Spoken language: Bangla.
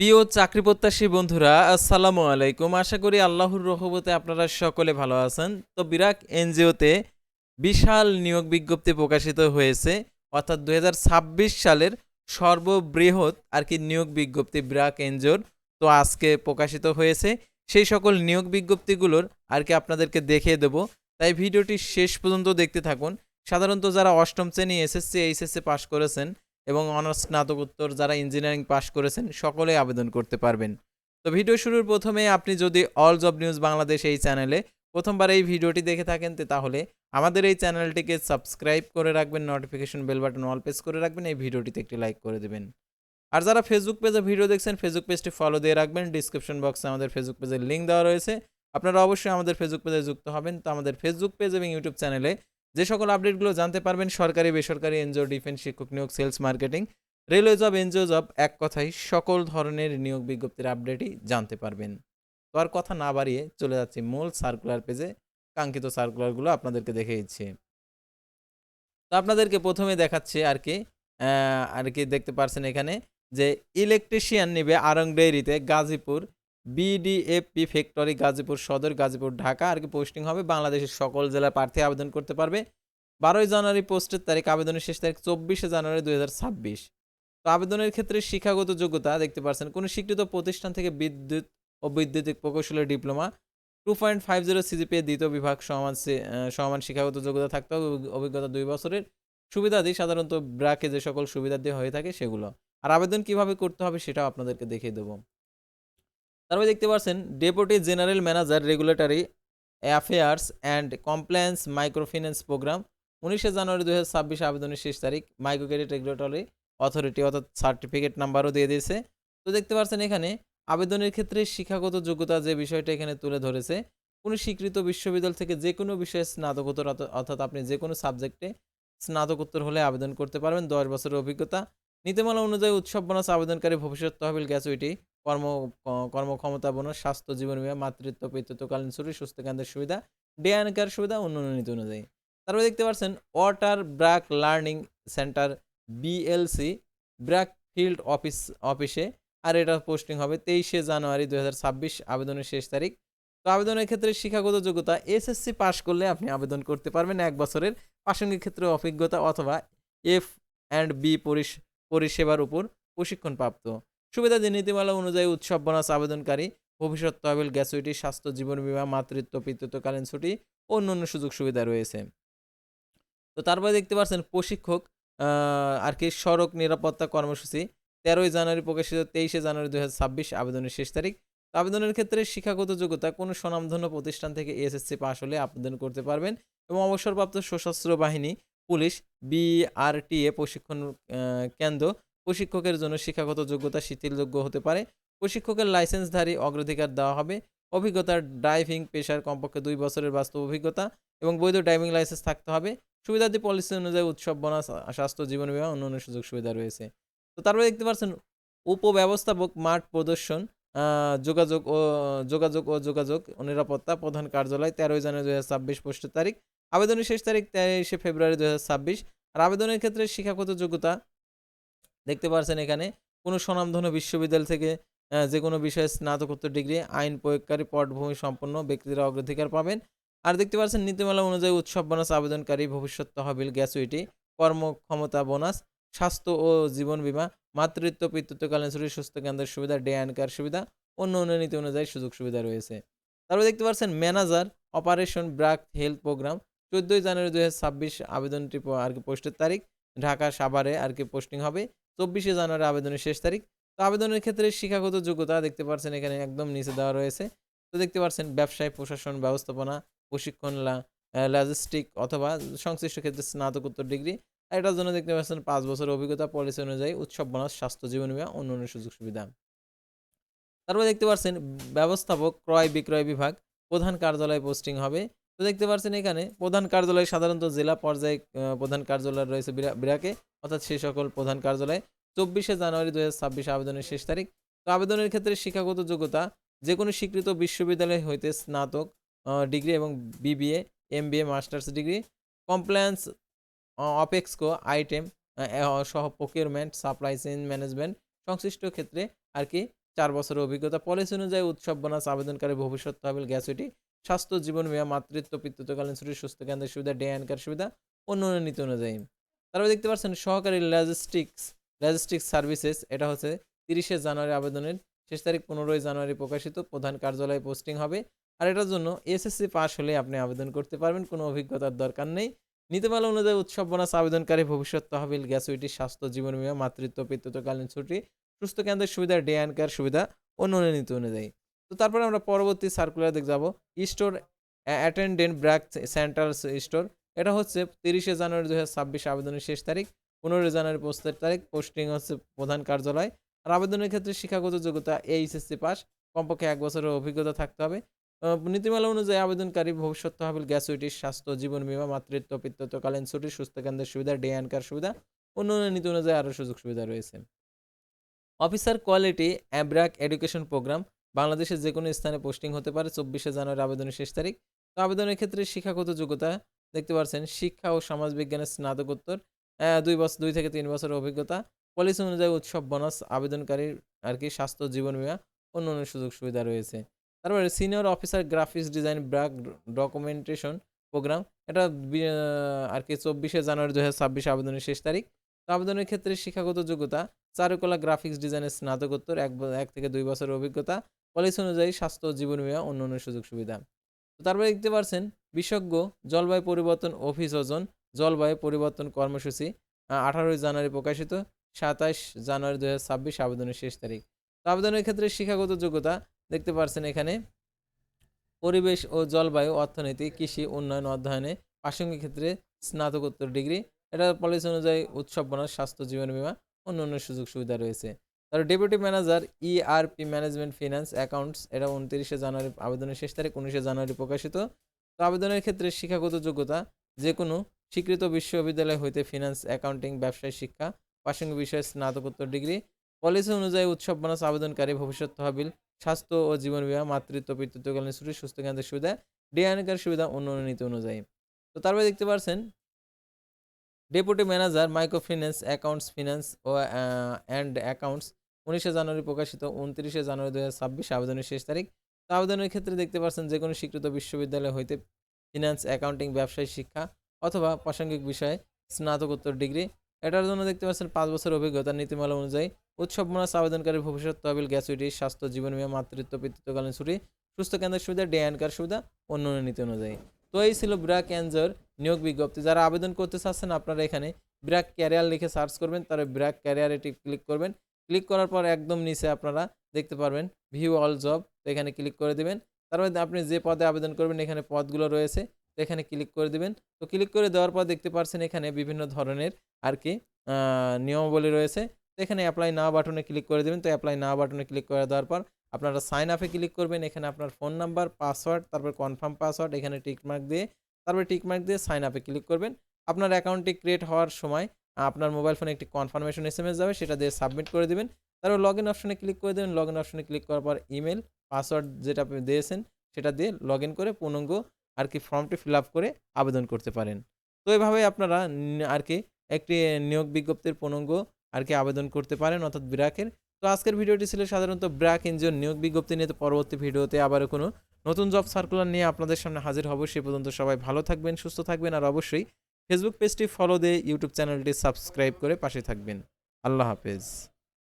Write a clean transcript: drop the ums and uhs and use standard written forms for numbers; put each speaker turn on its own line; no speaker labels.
প্রিয় চাকরি প্রত্যাশী বন্ধুরা, আসসালামু আলাইকুম। আশা করি আল্লাহর রহমতে আপনারা সকলে ভালো আছেন। তো বিরাক এনজিওতে বিশাল নিয়োগ বিজ্ঞপ্তি প্রকাশিত হয়েছে। অর্থাৎ ২০২৬ সালের সর্ববৃহৎ নিয়োগ বিজ্ঞপ্তি বিরাক এনজিওর তো আজকে প্রকাশিত হয়েছে। সেই সকল নিয়োগ বিজ্ঞপ্তিগুলোর আপনাদেরকে দেখিয়ে দেব। তাই ভিডিওটি শেষ পর্যন্ত দেখতে থাকুন। সাধারণত যারা অষ্টম শ্রেণী এসএসসি, এইচএসসি পাস করেছেন এবং অনার্স স্নাতকোত্তর যারা ইঞ্জিনিয়ারিং পাস করেছেন সকলেই আবেদন করতে পারবেন। তো ভিডিও শুরুর প্রথমে আপনি যদি অল জব নিউজ বাংলাদেশ এই চ্যানেলে প্রথমবার এই ভিডিওটি দেখে থাকেন তাহলে আমাদের এই চ্যানেলটিকে সাবস্ক্রাইব করে রাখবেন, notification bell button all press করে রাখবেন, এই ভিডিওটিতে একটি লাইক করে দেবেন। আর যারা ফেসবুক পেজে ভিডিও দেখছেন ফেসবুক পেজটি ফলো দিয়ে রাখবেন। ডিসক্রিপশন বক্সে আমাদের ফেসবুক পেজের লিঙ্ক দেওয়া রয়েছে, আপনারা অবশ্যই আমাদের ফেসবুক পেজে যুক্ত হবেন। তো আমাদের ফেসবুক পেজ এবং ইউটিউব চ্যানেলে যে সকল আপডেটগুলো জানতে পারবেন সরকারি, বেসরকারি, এনজিও, ডিফেন্স, শিক্ষক নিয়োগ, sales, marketing, railway job, NGO job, এক কথায় সকল ধরনের নিয়োগ বিজ্ঞপ্তির আপডেটই জানতে পারবেন। তো আর কথা না বাড়িয়ে চলে যাচ্ছি মূল সার্কুলার পেজে। কাঙ্ক্ষিত সার্কুলারগুলো আপনাদেরকে দেখে দিচ্ছি। তো আপনাদেরকে প্রথমে দেখাচ্ছি দেখতে পারছেন এখানে যে ইলেকট্রিশিয়ান নিবে আরং ডেইরিতে গাজীপুর বিডিএফপি ফ্যাক্টরি, গাজীপুর সদর, গাজীপুর, ঢাকা পোস্টিং হবে। বাংলাদেশের সকল জেলার প্রার্থী আবেদন করতে পারবে। 12ই জানুয়ারি পোস্টের তারিখ, আবেদনের শেষ তারিখ 24শে জানুয়ারি 2026। তো আবেদনের ক্ষেত্রে শিক্ষাগত যোগ্যতা দেখতে পাচ্ছেন কোনো স্বীকৃত প্রতিষ্ঠান থেকে বিদ্যুৎ ও বৈদ্যুতিক প্রকৌশলের ডিপ্লোমা, 2.50 সিজিপিএ দ্বিতীয় বিভাগ সমান শিক্ষাগত যোগ্যতা থাকতে হবে, অভিজ্ঞতা 2 বছরের। সুবিধাদি সাধারণত ব্র্যাকে যে সকল সুবিধাদি হয়ে থাকে সেগুলো। আর আবেদন কিভাবে করতে হবে সেটাও আপনাদেরকে দেখিয়ে দেবো। তারপরে দেখতে পাচ্ছেন deputy general manager regulatory affairs and compliance microfinance programme, 19শে জানুয়ারি 2026 আবেদনের শেষ তারিখ। মাইক্রো ক্রেডিট রেগুলেটরি অথরিটি অর্থাৎ সার্টিফিকেট নাম্বারও দিয়ে দিয়েছে। তো দেখতে পাচ্ছেন এখানে আবেদনের ক্ষেত্রে শিক্ষাগত যোগ্যতা যে বিষয়টা এখানে তুলে ধরেছে, কোনো স্বীকৃত বিশ্ববিদ্যালয় থেকে যে কোনো বিষয়ে স্নাতকোত্তর অর্থাৎ আপনি যে কোনো সাবজেক্টে স্নাতকোত্তর হলে আবেদন করতে পারবেন। 10 বছরের অভিজ্ঞতা। নীতিমালা অনুযায়ী উৎসব বোনাস আবেদনকারী ভবিষ্যৎ তহবিল, গ্র্যাচুইটি, কর্ম কর্মক্ষমতা বোনাস, স্বাস্থ্য, জীবন বীমা, মাতৃত্ব পিতৃত্বকালীন ছুটি, সুস্থ কেন্দ্রের সুবিধা, ডে অ্যান্ড কেয়ার সুবিধা উন্নয়ন নীতি অনুযায়ী। তারপরে দেখতে পাচ্ছেন water BRAC learning centre BLC BRAC field অফিসে। আর এটা পোস্টিং হবে 23শে জানুয়ারি 2026 আবেদনের শেষ তারিখ। তো আবেদনের ক্ষেত্রে শিক্ষাগত যোগ্যতা এসএসসি পাস করলে আপনি আবেদন করতে পারবেন। 1 বছরের প্রাসঙ্গিক ক্ষেত্রে অভিজ্ঞতা অথবা এফ অ্যান্ড বি পরিষেবার উপর প্রশিক্ষণপ্রাপ্ত। সুবিধাদি নীতিমালা অনুযায়ী উৎসব বোনাস আবেদনকারী ভবিষ্যৎ তহবিল, গ্র্যাচুইটি, স্বাস্থ্য, জীবন বীমা, মাতৃত্ব পিতৃত্বকালীন ছুটি ও অন্যান্য সুযোগ সুবিধা রয়েছে। তো তারপরে দেখতে পাচ্ছেন প্রশিক্ষক সড়ক নিরাপত্তা কর্মসূচি, 13ই জানুয়ারি প্রকাশিত, 23শে জানুয়ারি 2026 আবেদনের শেষ তারিখ। তো আবেদনের ক্ষেত্রে শিক্ষাগত যোগ্যতা কোনো স্বনামধন্য প্রতিষ্ঠান থেকে এসএসসি পাস হলে আবেদন করতে পারবেন এবং অবসরপ্রাপ্ত সশস্ত্র বাহিনী, পুলিশ, বিআরটিএ প্রশিক্ষণ কেন্দ্র প্রশিক্ষকের জন্য শিক্ষাগত যোগ্যতা শিথিলযোগ্য হতে পারে। প্রশিক্ষকের লাইসেন্সধারী অগ্রাধিকার দেওয়া হবে। অভিজ্ঞতার ড্রাইভিং পেশার কমপক্ষে 2 বছরের বাস্তব অভিজ্ঞতা এবং বৈধ ড্রাইভিং লাইসেন্স থাকতে হবে। সুবিধাদি পলিসি অনুযায়ী উৎসব বোনাস, স্বাস্থ্য, জীবন বীমা, অন্যান্য সুযোগ সুবিধা রয়েছে। তো তারপরে দেখতে পাচ্ছেন উপব্যবস্থাপক মাঠ প্রদর্শন, যোগাযোগ ও নিরাপত্তা, প্রধান কার্যালয়, 13ই জানুয়ারি 2026 পোস্টের তারিখ। আবেদনের শেষ তারিখ 23শে ফেব্রুয়ারি 2026। আর আবেদনের ক্ষেত্রে শিক্ষাগত যোগ্যতা দেখতে পাচ্ছেন এখানে কোনো স্বনামধন্য বিশ্ববিদ্যালয় থেকে যে কোনো বিষয়ে স্নাতকোত্তর ডিগ্রি, আইন প্রয়োগকারী পটভূমি সম্পন্ন ব্যক্তিরা অগ্রাধিকার পাবেন। আর দেখতে পাচ্ছেন নীতিমালা অনুযায়ী উৎসব বোনাস আবেদনকারী ভবিষ্যৎ তহবিল, গ্র্যাচুইটি, কর্মক্ষমতা বোনাস, স্বাস্থ্য ও জীবন বীমা, মাতৃত্ব পিতৃত্বকালীন ছুটি, সুস্থ কেন্দ্রের সুবিধা, ডে অ্যান্ড কেয়ার সুবিধা, অন্য নীতি অনুযায়ী সুযোগ সুবিধা রয়েছে। তারপরে দেখতে পাচ্ছেন manager operation BRAC health programme, 14ই জানুয়ারি 2026 আবেদনটি পোস্টের তারিখ। ঢাকা সাভারে পোস্টিং হবে। 24শে জানুয়ারি আবেদনের শেষ তারিখ। তো আবেদনের ক্ষেত্রে শিক্ষাগত যোগ্যতা দেখতে পাচ্ছেন এখানে একদম নিচে দেওয়া রয়েছে। তো দেখতে পাচ্ছেন ব্যবসায় প্রশাসন, ব্যবস্থাপনা, প্রশিক্ষণ, লজিস্টিক অথবা সংশ্লিষ্ট ক্ষেত্রে স্নাতকোত্তর ডিগ্রি। এটার জন্য দেখতে পাচ্ছেন 5 বছরের অভিজ্ঞতা, পলিসি অনুযায়ী উৎসব বোনাস, স্বাস্থ্য, জীবন বীমা, অন্যান্য সুযোগ সুবিধা। তারপরে দেখতে পাচ্ছেন ব্যবস্থাপক ক্রয় বিক্রয় বিভাগ, প্রধান কার্যালয় পোস্টিং হবে। তো দেখতে পাচ্ছেন এখানে প্রধান কার্যালয় সাধারণত জেলা পর্যায়ে প্রধান কার্যালয় রয়েছে বিরাকে, অর্থাৎ সেই সকল প্রধান কার্যালয়। 24শে জানুয়ারি 2026 আবেদনের শেষ তারিখ। তো আবেদনের ক্ষেত্রে শিক্ষাগত যোগ্যতা যে কোনো স্বীকৃত বিশ্ববিদ্যালয় হইতে স্নাতক ডিগ্রি এবং BBA, MBA, masters degree, compliance, অপেক্সকো, আইটেম সহ প্রকিউরমেন্ট, সাপ্লাই চেইন ম্যানেজমেন্ট সংশ্লিষ্ট ক্ষেত্রে 4 বছরের অভিজ্ঞতা। পলিসি অনুযায়ী উৎসব বোনাস আবেদনকারী ভবিষ্যৎ তহবিল গ্র্যাচুইটি, স্বাস্থ্য, জীবন বীমা, মাতৃত্ব, পিতৃত্বকালীন ছুটি, সুস্থ কেন্দ্রের সুবিধা, ডে অ্যান্ড কেয়ার সুবিধা, অন্যান্য নীতি অনুযায়ী। তারপরে দেখতে পাচ্ছেন সহকারী লজিস্টিক্স সার্ভিসেস, এটা হচ্ছে 30শে জানুয়ারি আবেদনের শেষ তারিখ, 15ই জানুয়ারি প্রকাশিত, প্রধান কার্যালয়ে পোস্টিং হবে। আর এটার জন্য এসএসসি পাস হলে আপনি আবেদন করতে পারবেন, কোনো অভিজ্ঞতার দরকার নেই। নীতিমালা অনুযায়ী উৎসব বোনাস আবেদনকারী ভবিষ্যৎ তহবিল গ্র্যাচুইটি, স্বাস্থ্য, জীবন বীমা, মাতৃত্ব, পিতৃত্বকালীন ছুটি, সুস্থ কেন্দ্রের সুবিধা, ডে অ্যান্ড কেয়ার সুবিধা, অন্যান্য নীতি অনুযায়ী। তো তারপরে আমরা পরবর্তী সার্কুলার দেখে যাব। Store attendant BRAC central store, এটা হচ্ছে 30শে জানুয়ারি 2026 আবেদনের শেষ তারিখ, 15 জানুয়ারি পোস্টের তারিখ, পোস্টিং হচ্ছে প্রধান কার্যালয়। আর আবেদনের ক্ষেত্রে শিক্ষাগত যোগ্যতা এইচএসসি পাস, কমপক্ষে 1 বছরের অভিজ্ঞতা থাকতে হবে। নীতিমালা অনুযায়ী আবেদনকারী ভবিষ্যৎ তহবিল গ্র্যাচুইটি, স্বাস্থ্য, জীবন বীমা, মাতৃত্ব, পিতৃত্বকালীন ছুটি, সুস্থ কেন্দ্রের সুবিধা, ডে অ্যান্ড কেয়ার সুবিধা, অন্যান্য নীতি অনুযায়ী আরও সুযোগ সুবিধা রয়েছে। অফিসার কোয়ালিটি অ্যাব্রাক এডুকেশন প্রোগ্রাম, বাংলাদেশের যে কোনো স্থানে পোস্টিং হতে পারে। 24শে জানুয়ারি আবেদনের শেষ তারিখ। তো আবেদনের ক্ষেত্রে শিক্ষাগত যোগ্যতা দেখতে পাচ্ছেন শিক্ষা ও সমাজ বিজ্ঞানের স্নাতকোত্তর, 2 থেকে 3 বছরের অভিজ্ঞতা। পলিসি অনুযায়ী উৎসব বোনাস আবেদনকারীর স্বাস্থ্য, জীবন বীমা, অন্যান্য সুযোগ সুবিধা রয়েছে। তারপরে senior officer graphics design BRAC documentation programme, এটা 24শে জানুয়ারি 2026 আবেদনের শেষ তারিখ। তো আবেদনের ক্ষেত্রে শিক্ষাগত যোগ্যতা চারুকলা, গ্রাফিক্স ডিজাইনের স্নাতকোত্তর, 1 থেকে 2 বছরের অভিজ্ঞতা। পলিসি অনুযায়ী স্বাস্থ্য, জীবন বীমা, অন্যান্য সুযোগ সুবিধা। তো তারপরে দেখতে পাচ্ছেন বিশেষজ্ঞ জলবায়ু পরিবর্তন অভিযোজন জলবায়ু পরিবর্তন কর্মসূচি, 18 জানুয়ারি প্রকাশিত, 27 জানুয়ারি 2026 আবেদনের শেষ তারিখ। তো আবেদনের ক্ষেত্রে শিক্ষাগত যোগ্যতা দেখতে পাচ্ছেন এখানে পরিবেশ ও জলবায়ু, অর্থনীতি, কৃষি উন্নয়ন অধ্যয়নে প্রাসঙ্গিক ক্ষেত্রে স্নাতকোত্তর ডিগ্রি। এটা পলিসি অনুযায়ী উৎসব বোনাস, স্বাস্থ্য, জীবন বীমা, অন্যান্য সুযোগ সুবিধা রয়েছে। তার deputy manager ERP management finance accounts, এটা 29শে জানুয়ারি আবেদনের শেষ তারিখ, 19শে জানুয়ারি প্রকাশিত। তো আবেদনের ক্ষেত্রে শিক্ষাগত যোগ্যতা যে কোনো স্বীকৃত বিশ্ববিদ্যালয় হইতে ফিনান্স, অ্যাকাউন্টিং, ব্যবসায় শিক্ষা, প্রাসঙ্গিক বিষয়ে স্নাতকোত্তর ডিগ্রি। পলিসি অনুযায়ী উৎসব বোনাস আবেদনকারী ভবিষ্যৎ তহবিল, স্বাস্থ্য ও জীবন বীমা, মাতৃত্ব, পিতৃত্বকালীন ছুটি, সুস্থ কেন্দ্রের সুবিধা, ডে অ্যান্ড কেয়ার সুবিধা, অন্যান্য নীতি অনুযায়ী। তো তারপরে দেখতে পাচ্ছেন deputy manager micro finance accounts finance ও অ্যান্ড অ্যাকাউন্টস, 19শে জানুয়ারি প্রকাশিত, 29শে জানুয়ারি 2026 আবেদনের শেষ তারিখ। তো আবেদনের ক্ষেত্রে দেখতে পাচ্ছেন যে কোনো স্বীকৃত বিশ্ববিদ্যালয় হইতে ফিন্যান্স, অ্যাকাউন্টিং, ব্যবসায় শিক্ষা অথবা প্রাসঙ্গিক বিষয়ে স্নাতকোত্তর ডিগ্রি। এটার জন্য দেখতে পাচ্ছেন 5 বছর অভিজ্ঞতা। নীতিমালা অনুযায়ী উৎসব বোনাস আবেদনকারী ভবিষ্যৎ তহবিল গ্র্যাচুইটি, স্বাস্থ্য, জীবন বীমা, মাতৃত্ব, পিতৃত্বকালীন ছুটি, সুস্থ কেন্দ্রের সুবিধা, ডে অ্যান্ড কেয়ার সুবিধা, অন্যান্য নীতি অনুযায়ী। তো এই ছিল ব্র্যাক এনজিওর নিয়োগ বিজ্ঞপ্তি। যারা আবেদন করতে চাচ্ছেন আপনারা এখানে ব্র্যাক ক্যারিয়ার লিখে সার্চ করবেন, তারপরে ব্র্যাক ক্যারিয়ার এটি ক্লিক করবেন। ক্লিক করার পর একদম নিচে আপনারা দেখতে পারবেন ভিউ অল জব, তো এখানে ক্লিক করে দিবেন। তারপরে আপনি যে পদে আবেদন করবেন এখানে পদগুলো রয়েছে, তো এখানে ক্লিক করে দিবেন। তো ক্লিক করে দেওয়ার পর দেখতে পাচ্ছেন এখানে বিভিন্ন ধরনের নিয়মাবলী রয়েছে। তো এখানে অ্যাপ্লাই নাও বাটনে ক্লিক করে দেবেন। তো অ্যাপ্লাই নাও বাটনে ক্লিক করে দেওয়ার পর আপনারা সাইন আপে ক্লিক করবেন। এখানে আপনার ফোন নাম্বার, পাসওয়ার্ড, তারপর কনফার্ম পাসওয়ার্ড, এখানে টিকমার্ক দিয়ে সাইন আপে ক্লিক করবেন। আপনার অ্যাকাউন্টটি ক্রিয়েট হওয়ার সময় আপনার মোবাইল ফোনে একটি কনফার্মেশন এসএমএস যাবে, সেটা দিয়ে সাবমিট করে দিবেন। তারপর লগ ইন অপশনে ক্লিক করে দেবেন। লগ ইন অপশনে ক্লিক করার পর ইমেল, পাসওয়ার্ড যেটা আপনি দিয়েছেন সেটা দিয়ে লগ ইন করে পূর্ণাঙ্গ ফর্মটি ফিল আপ করে আবেদন করতে পারেন। তো এভাবে আপনারা একটি নিয়োগ বিজ্ঞপ্তির পূর্ণাঙ্গ আবেদন করতে পারেন, অর্থাৎ ব্র্যাকের। তো আজকের ভিডিওটি ছিল সাধারণত ব্র্যাক এনজিওর নিয়োগ বিজ্ঞপ্তি নিয়ে। তো পরবর্তী ভিডিওতে আবারও কোনো নতুন জব সার্কুলার নিয়ে আপনাদের সামনে হাজির হব। সে পর্যন্ত সবাই ভালো থাকবেন, সুস্থ থাকবেন, আর অবশ্যই ফেসবুক পেজটি ফলো দিয়ে ইউটিউব চ্যানেলটি সাবস্ক্রাইব করে পাশে থাকবেন। আল্লাহ হাফেজ।